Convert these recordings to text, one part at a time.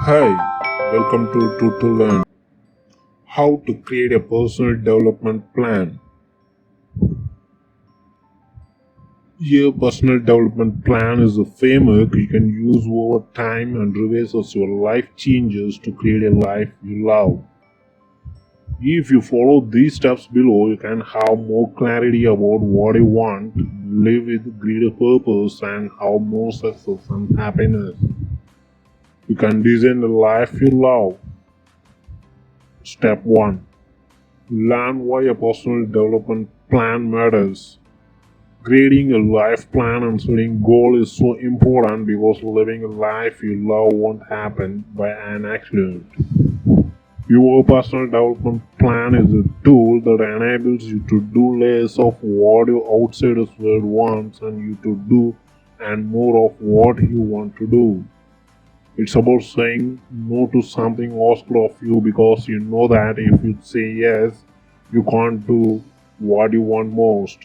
Hi, welcome to Learn. How to create a personal development plan. Your personal development plan is a framework you can use over time and revise as your life changes to create a life you love. If you follow these steps below, you can have more clarity about what you want, live with greater purpose, and have more success and happiness. You can design the life you love. Step 1. Learn why a personal development plan matters. Creating a life plan and setting goal is so important because living a life you love won't happen by an accident. Your personal development plan is a tool that enables you to do less of what your outsider's world wants and you to do and more of what you want to do. It's about saying no to something asked of you because you know that if you say yes, you can't do what you want most.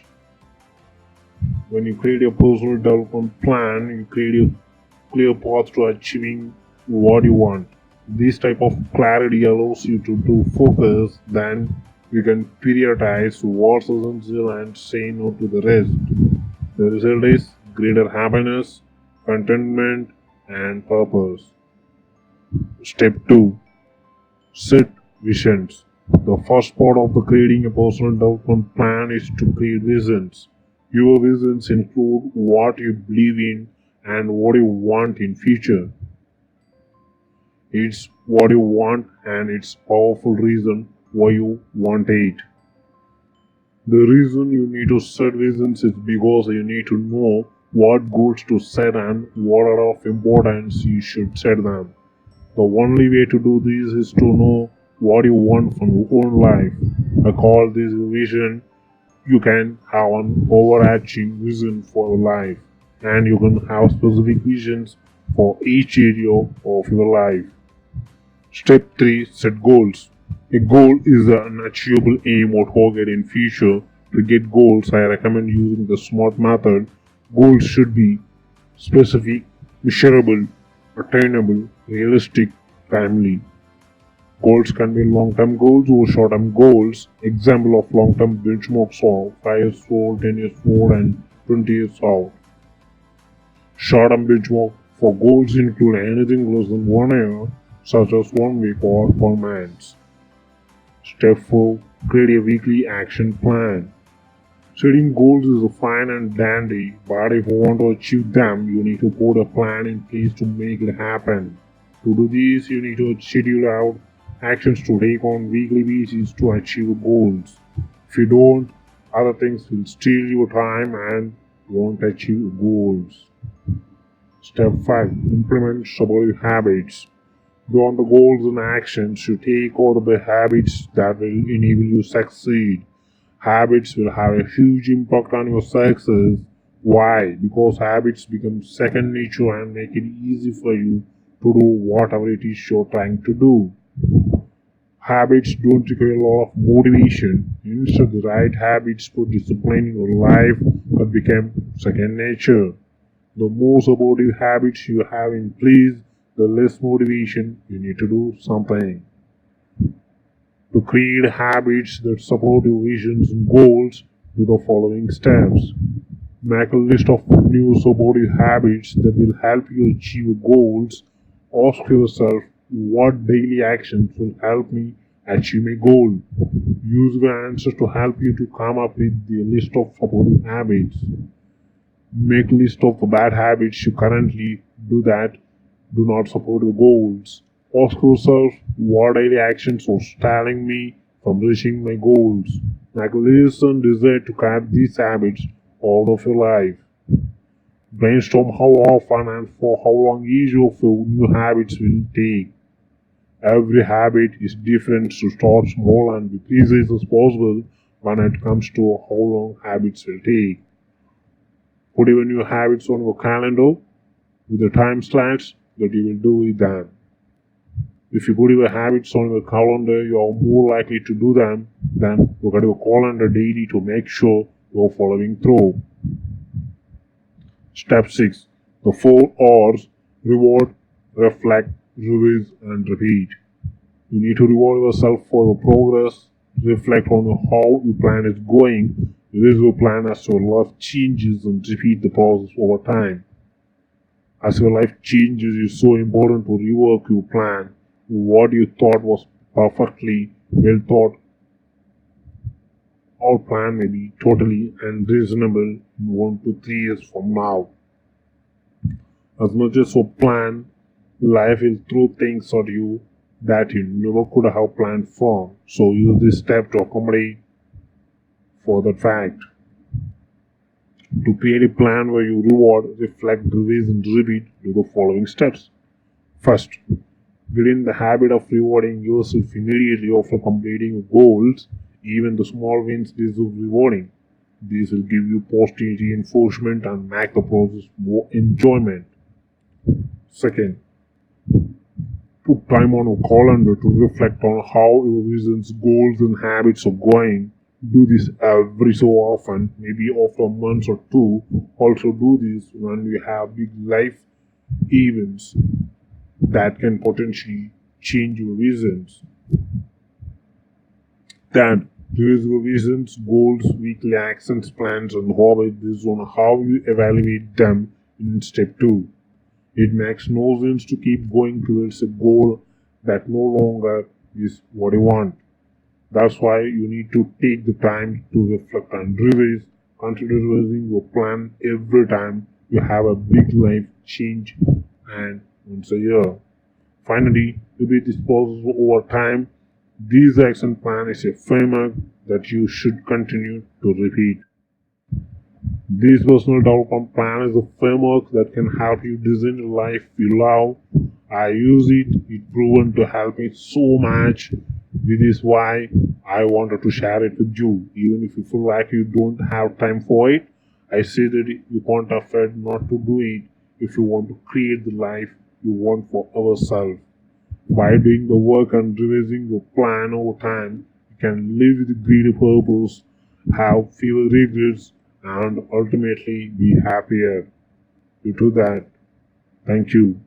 When you create a personal development plan, you create a clear path to achieving what you want. This type of clarity allows you to do focus, then you can prioritize what's essential and say no to the rest. The result is greater happiness, contentment, and purpose. Step 2. Set visions. The first part of the creating a personal development plan is to create visions. Your visions include what you believe in and what you want in future. It's what you want and it's powerful reason why you want it. The reason you need to set visions is because you need to know what goals to set and what are of importance you should set them. The only way to do this is to know what you want from your own life. I call this vision. You can have an overarching vision for your life, and you can have specific visions for each area of your life. Step 3. Set goals. A goal is an achievable aim or target in future. To get goals, I recommend using the SMART method. Goals should be specific, measurable, attainable, realistic, timely. Goals can be long-term goals or short-term goals. Example of long-term benchmarks are 5 years old, 10 years old, and 20 years out. Short-term benchmark for goals include anything less than 1 year, such as 1 week or 4 months. Step 4. Create a weekly action plan. Setting goals is fine and dandy, but if you want to achieve them, you need to put a plan in place to make it happen. To do this, you need to schedule out actions to take on weekly basis to achieve goals. If you don't, other things will steal your time and won't achieve goals. Step 5. Implement supportive habits. Beyond the goals and actions, you take all the habits that will enable you succeed. Habits will have a huge impact on your success. Why? Because habits become second nature and make it easy for you to do whatever it is you're trying to do. Habits don't require a lot of motivation. Instead, the right habits put discipline in your life that become second nature. The more supportive habits you have in place, the less motivation you need to do something. To create habits that support your visions and goals, do the following steps. Make a list of new supportive habits that will help you achieve your goals. Ask yourself, what daily actions will help me achieve my goal? Use the answers to help you to come up with the list of supportive habits. Make a list of the bad habits you currently do that do not support your goals. Ask yourself, what daily actions are stalling me from reaching my goals? Make a list and decide to cut these habits out of your life. Brainstorm how often and for how long each of your new habits will take. Every habit is different, so start small and be precise as possible when it comes to how long habits will take. Put even your habits on your calendar with the time slots that you will do with them. If you put your habits on your calendar, you are more likely to do them. Then look at your calendar daily to make sure you are following through. Step 6. The 4 R's: reward, reflect, revise, and repeat. You need to reward yourself for your progress, reflect on how your plan is going, revise your plan as your life changes, and repeat the process over time. As your life changes, it's so important to rework your plan. What you thought was perfectly well thought out plan may be totally unreasonable in 1 to 3 years from now. As much as you plan, life will throw things at you that you never could have planned for. So use this step to accommodate for that fact. To create a plan where you reward, reflect, revise, and repeat, do the following steps. First, build in the habit of rewarding yourself immediately after completing your goals. Even the small wins deserve rewarding. This will give you positive reinforcement and make the process more enjoyment. Second, put time on your calendar to reflect on how your visions, goals, and habits are going. Do this every so often, maybe after a month or two. Also, do this when you have big life events that can potentially change your visions. Then, review your visions, goals, weekly actions, plans, and habits based on how you evaluate them in step 2. It makes no sense to keep going towards a goal that no longer is what you want. That's why you need to take the time to reflect and revise. Consider revising your plan every time you have a big life change and once a year. Finally, repeat this process over time. This action plan is a framework that you should continue to repeat. This personal development plan is a framework that can help you design a life you love. I use it, it's proven to help me so much. This is why I wanted to share it with you. Even if you feel like you don't have time for it, I say that you can't afford not to do it if you want to create the life you want for yourself. By doing the work and revising your plan over time, you can live with a greater purpose, have fewer regrets, and ultimately be happier. You do that. Thank you.